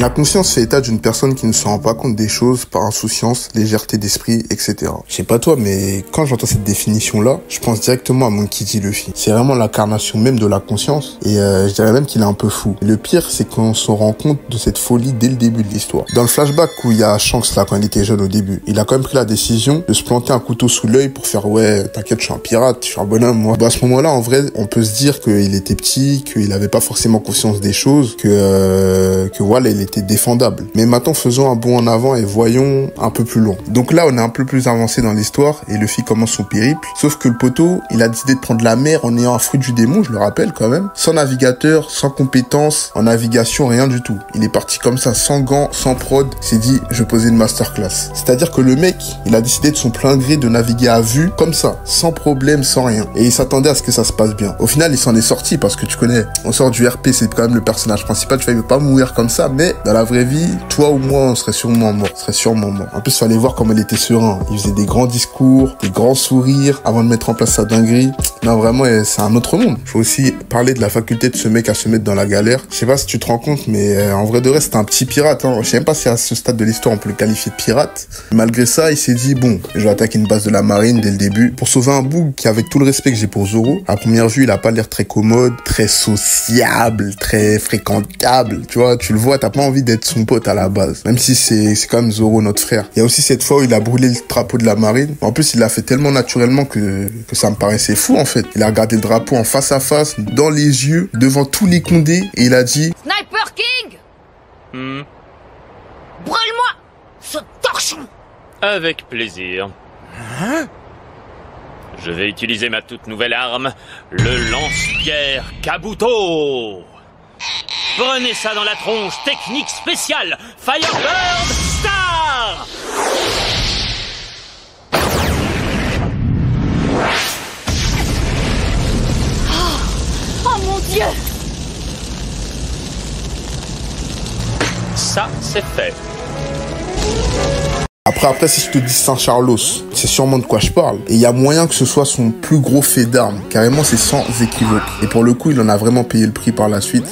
La conscience fait état d'une personne qui ne se rend pas compte des choses par insouciance, légèreté d'esprit, etc. Je sais pas toi, mais quand j'entends cette définition-là, je pense directement à Monkey D. Luffy. C'est vraiment l'incarnation même de la conscience, et je dirais même qu'il est un peu fou. Le pire, c'est qu'on se rend compte de cette folie dès le début de l'histoire. Dans le flashback où il y a Shanks là, quand il était jeune au début, il a quand même pris la décision de se planter un couteau sous l'œil pour faire ouais, t'inquiète, je suis un pirate, je suis un bonhomme, moi. Bah, à ce moment-là, en vrai, on peut se dire qu'il était petit, qu'il avait pas forcément conscience des choses, que voilà, il était défendable. Mais maintenant, faisons un bond en avant et voyons un peu plus loin. Donc là, on est un peu plus avancé dans l'histoire et Luffy commence son périple. Sauf que le poteau, il a décidé de prendre la mer en ayant un fruit du démon, je le rappelle quand même, sans navigateur, sans compétences, en navigation, rien du tout. Il est parti comme ça, sans gants, sans prod, il s'est dit, je posais une masterclass. C'est-à-dire que le mec, il a décidé de son plein gré de naviguer à vue, comme ça, sans problème, sans rien. Et il s'attendait à ce que ça se passe bien. Au final, il s'en est sorti parce que tu connais, on sort du RP, c'est quand même le personnage principal, tu vois, il veut pas mourir comme ça, mais dans la vraie vie, toi ou moi, on serait sûrement mort. En plus, il fallait voir comment il était serein. Il faisait des grands discours, des grands sourires avant de mettre en place sa dinguerie. Non, vraiment, c'est un autre monde. Faut aussi parler de la faculté de ce mec à se mettre dans la galère. Je sais pas si tu te rends compte, mais en vrai de vrai, c'était un petit pirate. Hein. Je sais même pas si à ce stade de l'histoire, on peut le qualifier de pirate. Malgré ça, il s'est dit, bon, je vais attaquer une base de la marine dès le début pour sauver un bug qui, avec tout le respect que j'ai pour Zoro, à première vue, il a pas l'air très commode, très sociable, très fréquentable. Tu vois, tu le vois, t'as pas envie d'être son pote à la base. Même si c'est quand même Zoro, notre frère. Il y a aussi cette fois où il a brûlé le drapeau de la marine. En plus, il l'a fait tellement naturellement que ça me paraissait fou, en fait. Il a regardé le drapeau en face à face, dans les yeux, devant tous les Condés, et il a dit... Sniper King Brûle-moi ce torchon. Avec plaisir. Hein? Je vais utiliser ma toute nouvelle arme, le lance-pierre Kabuto. Prenez ça dans la tronche, technique spéciale, Firebird Star. Oh mon Dieu! Ça, c'est fait. Après, si je te dis Saint-Charlos, c'est sûrement de quoi je parle. Et il y a moyen que ce soit son plus gros fait d'armes. Carrément, c'est sans équivoque. Et pour le coup, il en a vraiment payé le prix par la suite.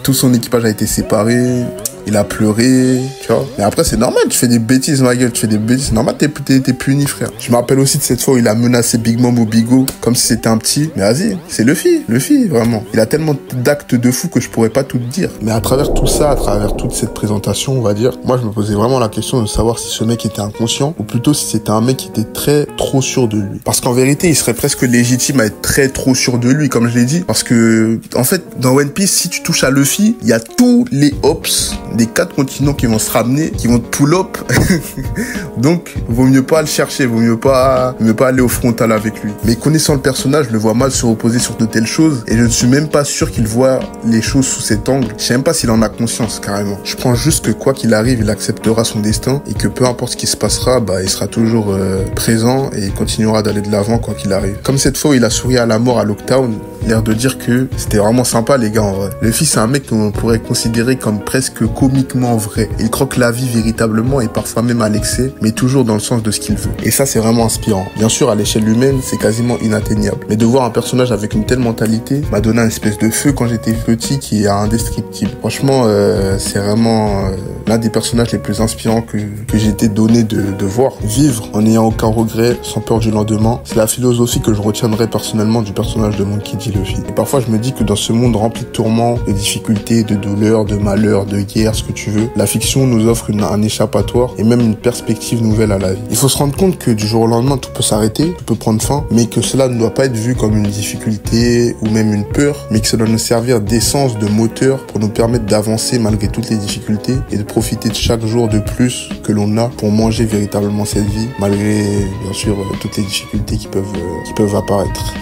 Tout son équipage a été séparé. Il a pleuré, tu vois. Mais après, c'est normal, tu fais des bêtises, ma gueule, tu fais des bêtises. C'est normal, t'es puni, frère. Je me rappelle aussi de cette fois où il a menacé Big Mom ou Bigo, comme si c'était un petit. Mais vas-y, c'est Luffy, vraiment. Il a tellement d'actes de fou que je pourrais pas tout te dire. Mais à travers tout ça, à travers toute cette présentation, on va dire, moi, je me posais vraiment la question de savoir si ce mec était inconscient, ou plutôt si c'était un mec qui était trop sûr de lui. Parce qu'en vérité, il serait presque légitime à être trop sûr de lui, comme je l'ai dit. Parce que, en fait, dans One Piece, si tu touches à Luffy, il y a tous les hops des 4 continents qui vont se ramener, qui vont te pull up. Donc, vaut mieux pas le chercher, vaut mieux pas aller au frontal avec lui. Mais connaissant le personnage, je le vois mal se reposer sur de telles choses, et je ne suis même pas sûr qu'il voit les choses sous cet angle. Je sais même pas s'il en a conscience, carrément. Je pense juste que quoi qu'il arrive, il acceptera son destin, et que peu importe ce qui se passera, bah, il sera toujours présent, et il continuera d'aller de l'avant quoi qu'il arrive. Comme cette fois où il a souri à la mort à Lockdown, l'air de dire que c'était vraiment sympa, les gars, en vrai. Luffy, c'est un mec qu'on pourrait considérer comme presque comiquement vrai. Il croque la vie véritablement et parfois même à l'excès, mais toujours dans le sens de ce qu'il veut. Et ça, c'est vraiment inspirant. Bien sûr, à l'échelle humaine, c'est quasiment inatteignable. Mais de voir un personnage avec une telle mentalité m'a donné une espèce de feu quand j'étais petit qui est indescriptible. Franchement, c'est vraiment l'un des personnages les plus inspirants que j'ai été donné de voir. Vivre en n'ayant aucun regret, sans peur du lendemain, c'est la philosophie que je retiendrai personnellement du personnage de Monkey D. Luffy. Et parfois, je me dis que dans ce monde rempli de tourments, de difficultés, de douleurs, de malheurs, de guerres, ce que tu veux, la fiction nous offre un échappatoire et même une perspective nouvelle à la vie. Il faut se rendre compte que du jour au lendemain, tout peut s'arrêter, tout peut prendre fin, mais que cela ne doit pas être vu comme une difficulté ou même une peur, mais que cela doit nous servir d'essence, de moteur pour nous permettre d'avancer malgré toutes les difficultés et de profiter de chaque jour de plus que l'on a pour manger véritablement cette vie, malgré bien sûr toutes les difficultés qui peuvent apparaître.